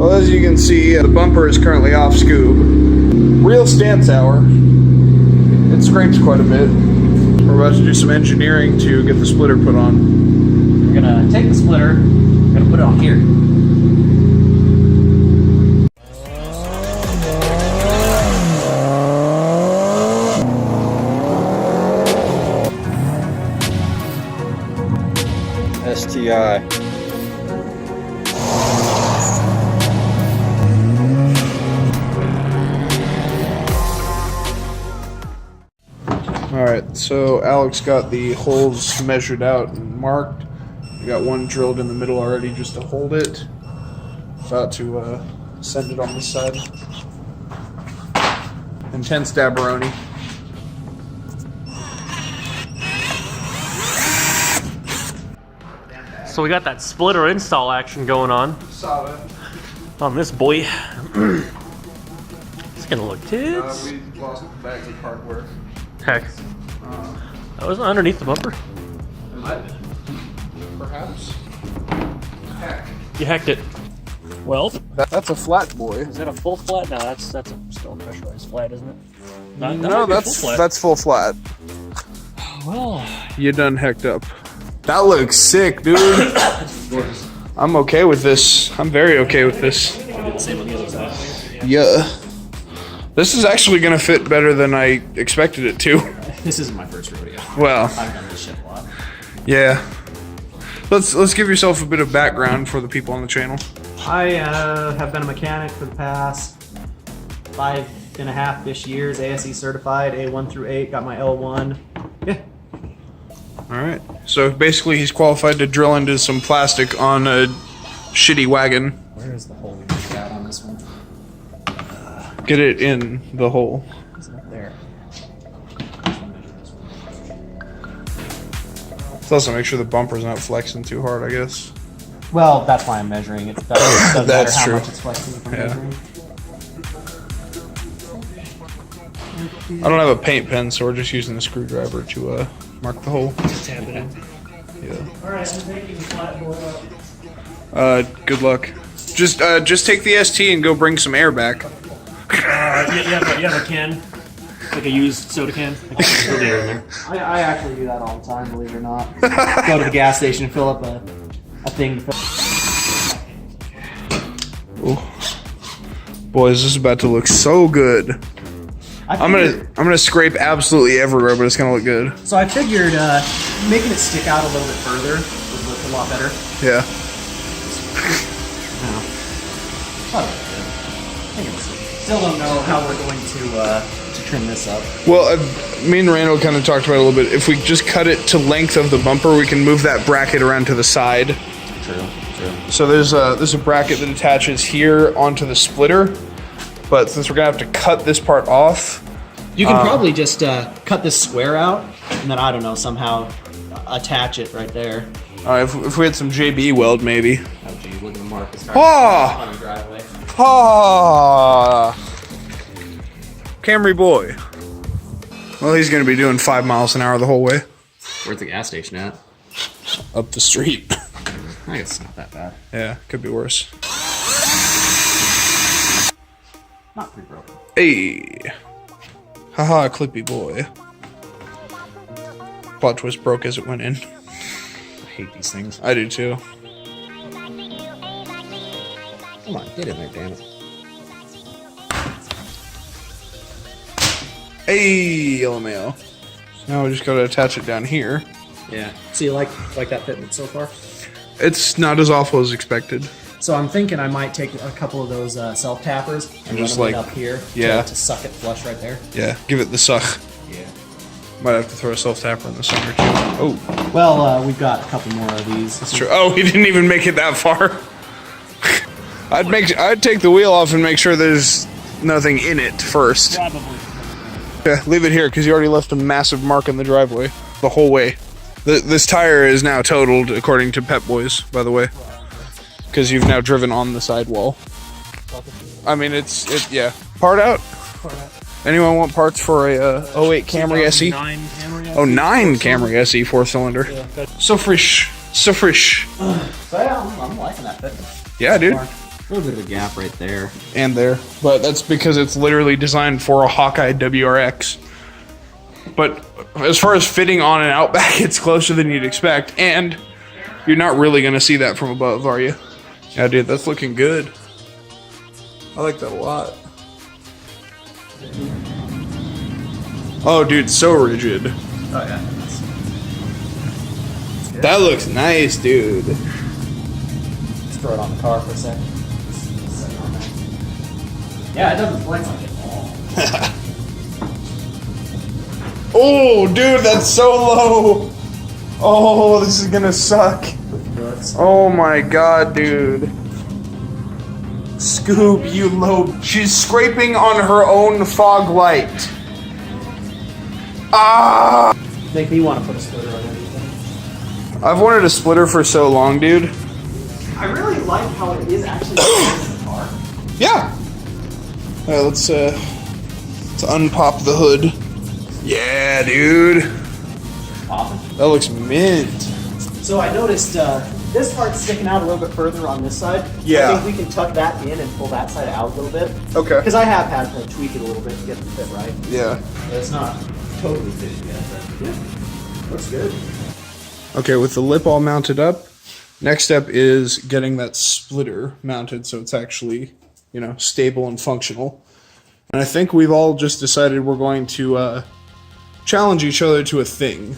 Well, as you can see, the bumper is currently off Scoob. Real stance hour. It scrapes quite a bit. We're about to do some engineering to get the splitter put on. We're gonna take the splitter, we're gonna put it on here. STI. Alright, so Alex got the holes measured out and marked. We got one drilled in the middle already just to hold it. About to send it on this side. Intense dabberoni. So we got that splitter install action going on. Saw that. On this boy. It's gonna look tits. We lost bags of hardware. Heck. That was underneath the bumper. Perhaps. Heck. You hacked it. Well, That's a flat boy. is that a full flat? No, that's still a pressurized flat, isn't it? No, that's full flat. Well, You done hecked up. That looks sick, dude. I'm okay with this. I'm very okay with this. same on the other side. Yeah. This is actually gonna fit better than I expected it to. This isn't my first rodeo. Well, I've done this shit a lot. yeah. Let's give yourself a bit of background for the people on the channel. I have been a mechanic for the past 5.5-ish years, ASE certified, A1 through 8, got my L1. Yeah. Alright. So basically he's qualified to drill into some plastic on a shitty wagon. Where is the hole we just got on this one? Get it in the hole. It's not there. Let's also make sure the bumper's not flexing too hard, I guess. Well, that's why I'm measuring it. It doesn't That's matter how true. much it's flexing if I'm Yeah. measuring. I don't have a paint pen, so we're just using the screwdriver to mark the hole. Just tap it in. Yeah. Alright, I'm taking the flat board up. Good luck. Just take the ST and go bring some air back. You have a can, like a used soda can. Like throw the air in there. I actually do that all the time, believe it or not. Go to the gas station and fill up a thing to fill. Ooh. Boys, this is about to look so good. I'm gonna scrape absolutely everywhere, but it's gonna look good. So I figured making it stick out a little bit further would look a lot better. Yeah. Still don't know how we're going to trim this up. Well, me and Randall kind of talked about it a little bit. If we just cut it to length of the bumper, we can move that bracket around to the side. True. So there's a bracket that attaches here onto the splitter, but since we're gonna have to cut this part off, You can probably just cut this square out, and then I don't know, somehow attach it right there. if we had some JB weld, maybe. Oh geez, look at the mark. It's Ah! on the driveway. Ah, Camry boy. Well, he's gonna be doing 5 miles an hour the whole way Where's the gas station at? up the street. I guess it's not that bad. Yeah, could be worse. Not pretty broken. Hey, haha, Clippy boy. Plot twist broke as it went in. I hate these things. I do too. Come on, get in there, damn it. Hey, LMAO. Now we just gotta attach it down here. Yeah. So you like that fitment so far? It's not as awful as expected. So I'm thinking I might take a couple of those self tappers and just run them like- up here yeah. to suck it flush right there. Yeah, give it the suck. Yeah. Might have to throw a self-tapper in the center too. Oh, Well, we've got a couple more of these. that's true. Oh, he didn't even make it that far. I'd take the wheel off and make sure there's nothing in it first. Probably. Yeah, leave it here because you already left a massive mark in the driveway the whole way. This tire is now totaled, according to Pep Boys, by the way, because you've now driven on the sidewall. I mean, yeah. Part out. Anyone want parts for a 08 Camry SE? 9 Camry SE. Oh, 9 Camry SE 4-cylinder. Yeah, good. So fresh. So fresh. So yeah, I'm liking that fitment. Yeah, dude. A little bit of a gap right there. And there. But that's because it's literally designed for a Hawkeye WRX. But as far as fitting on an Outback, it's closer than you'd expect. And you're not really going to see that from above, are you? Yeah, dude, that's looking good. I like that a lot. Oh, dude, so rigid. Oh, yeah. That looks nice, dude. Let's throw it on the car for a second. Yeah, it doesn't flex like it at all. Oh, dude, that's so low. Oh, this is gonna suck. Oh my god, dude. Scoob, you low. She's scraping on her own fog light. Ah! Make me want to put a splitter on everything. I've wanted a splitter for so long, dude. I really like how it is actually in the car. Yeah. Alright, let's unpop the hood. Yeah, dude. Popping. That looks mint. So I noticed this part's sticking out a little bit further on this side. Yeah. I think we can tuck that in and pull that side out a little bit. Okay. Because I have had to tweak it a little bit to get it to fit right. Yeah. But it's not totally fitting yet, but yeah, looks good. Okay, with the lip all mounted up, next step is getting that splitter mounted so it's actually, you know, stable and functional. And I think we've all just decided we're going to challenge each other to a thing.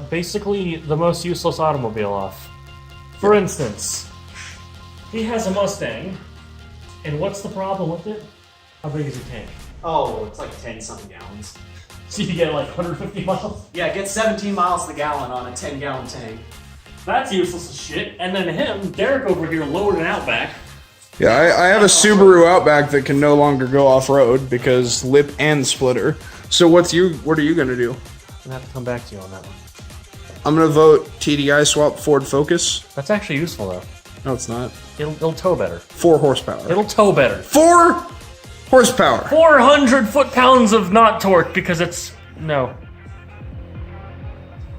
Basically, the most useless automobile off. For instance, he has a Mustang, and what's the problem with it? How big is your tank? Oh, it's like 10-something gallons. So you get like 150 miles? Yeah, it gets 17 miles to the gallon on a 10-gallon tank. That's useless as shit. And then him, Derek over here, lowered an Outback. Yeah, I have a Subaru Outback that can no longer go off-road because lip and splitter. So what are you gonna do? I'm gonna have to come back to you on that one. I'm gonna vote TDI swap Ford Focus. That's actually useful though. No, it's not. It'll tow better. 4 horsepower. It'll tow better. 4 horsepower. 400 foot-pounds of not torque because it's... No.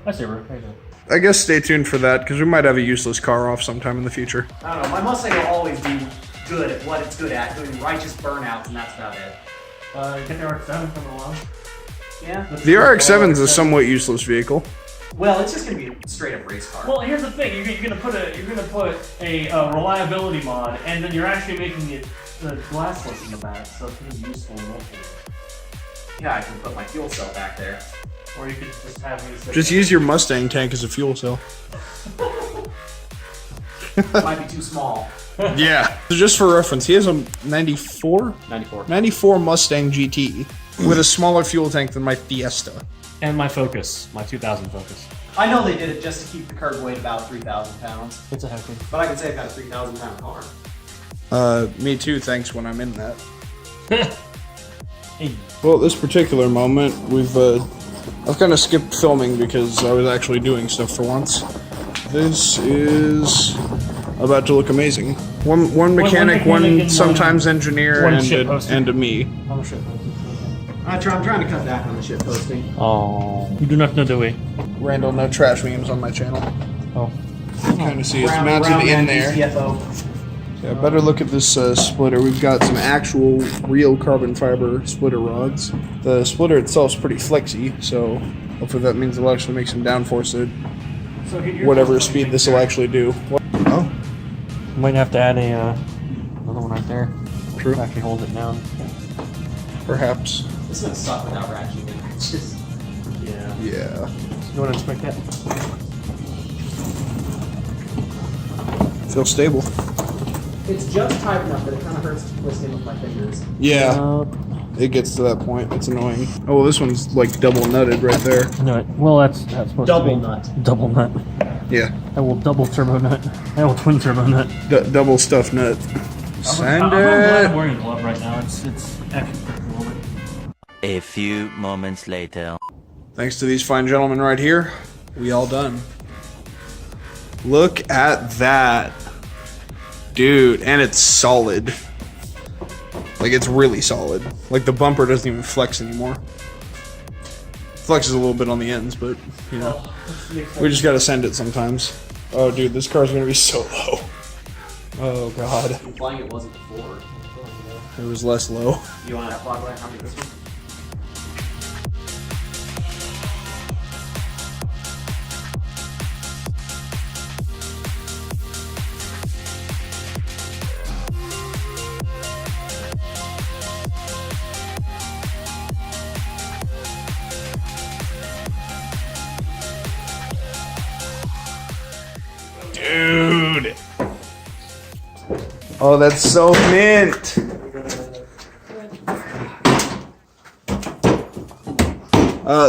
I see, bro. I guess stay tuned for that because we might have a useless car off sometime in the future. I don't know, my Mustang will always be good at what it's good at, doing righteous burnouts, and that's about it. Get the RX-7 coming along. Yeah? The RX-7 is a somewhat useless vehicle. Well, it's just gonna be a straight-up race car. Well, here's the thing: you're gonna put a reliability mod, and then you're actually making it glassless in the back, so it's gonna be useful. Yeah, I can put my fuel cell back there. Or you could just have me Just use your Mustang tank as a fuel cell. Might be too small. Yeah. So just for reference, he has a 94 Mustang GT with a smaller fuel tank than my Fiesta. And my Focus, my 2000 Focus. I know they did it just to keep the curb weight about 3,000 pounds, It's a heavy. but I can say I've got a 3,000 pound car. Me too, thanks when I'm in that. Hey. Well, at this particular moment, I've kind of skipped filming because I was actually doing stuff for once. This is about to look amazing. One mechanic, one sometimes engineer, and a me. I'm a shit posting. I'm trying to cut back on the shit posting. Oh. You do not know the way. Randall, no trash memes on my channel. Oh. You kind of see it's mounted in there. CFO. Yeah, better look at this splitter. We've got some actual real carbon fiber splitter rods. The splitter itself is pretty flexy, so hopefully that means it'll actually make some downforce at whatever speed this will actually do. Oh, Might have to add another one right there. true. Actually hold it down. Perhaps. This is gonna suck without ratcheting it. It's just... Yeah. Yeah. You want to inspect that? Feels stable. It's just tight enough that it kind of hurts twisting with my fingers. Yeah. It gets to that point. It's annoying. Oh, well, this one's like double nutted right there. No. Well, that's supposed Double to be nut. Double nut. Yeah. I will double turbo nut. I will twin turbo nut. Double stuffed nut. Send I'm glad I'm it. wearing a glove right now. It's extra quick a little bit. A few moments later. Thanks to these fine gentlemen right here, we all done. Look at that. Dude, and it's solid. Like, it's really solid. Like, the bumper doesn't even flex anymore. Flexes a little bit on the ends, but, you know. We just gotta send it sometimes. Oh, dude, this car's gonna be so low. Oh god. Implying it wasn't before. It was less low. You want that fog light? How many this one? Dude. Oh, that's so mint.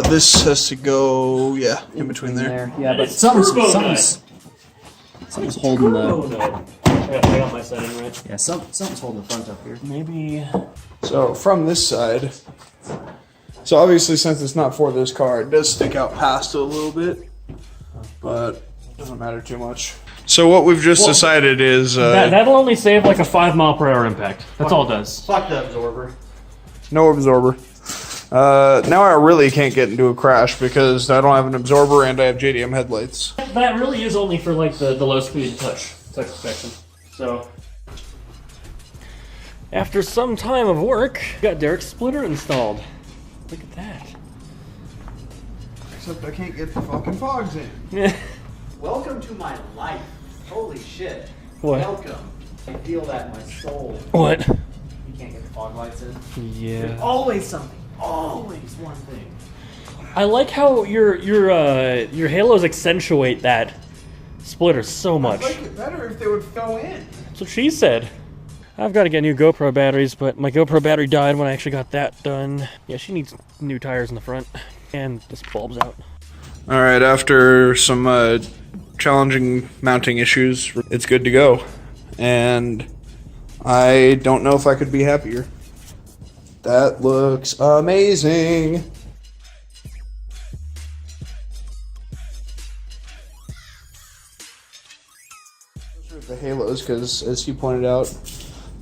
This has to go, yeah, in between there. Yeah, but It's something's holding Oh the. no. I got my setting right. Yeah, something's holding the front up here. Maybe. So from this side, so obviously since it's not for this car, it does stick out past it a little bit, but it doesn't matter too much. So what we've just decided is That'll only save like a 5 mile per hour impact. That's all it does. Fuck the absorber. no absorber. Now I really can't get into a crash because I don't have an absorber and I have JDM headlights. That really is only for like the low speed touch protection. So after some time of work, got Derek's splitter installed. Look at that. Except I can't get the fucking fogs in. Welcome to my life. Holy shit. What? Welcome. I feel that in my soul. What? You can't get the fog lights in. Yeah. There's always something. Always one thing. I like how your halos accentuate that splitter so much. I'd like it better if they would go in. That's what she said. I've got to get new GoPro batteries, but my GoPro battery died when I actually got that done. Yeah, she needs new tires in the front, and this bulb's out. All right, after some challenging mounting issues, it's good to go. And I don't know if I could be happier. That looks amazing. The halos, because as you pointed out,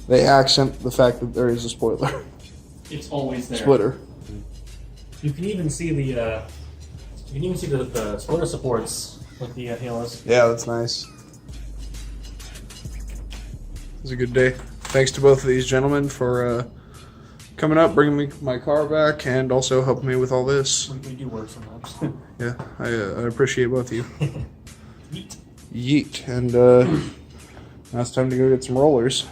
they accent the fact that there is a spoiler. It's always there. Splitter. You can even see the splitter supports with the halos. Yeah, that's nice. It was a good day. Thanks to both of these gentlemen for coming up, bringing me my car back, and also helping me with all this. We do work sometimes. Yeah, I appreciate both of you. Yeet. Yeet. And now it's time to go get some rollers.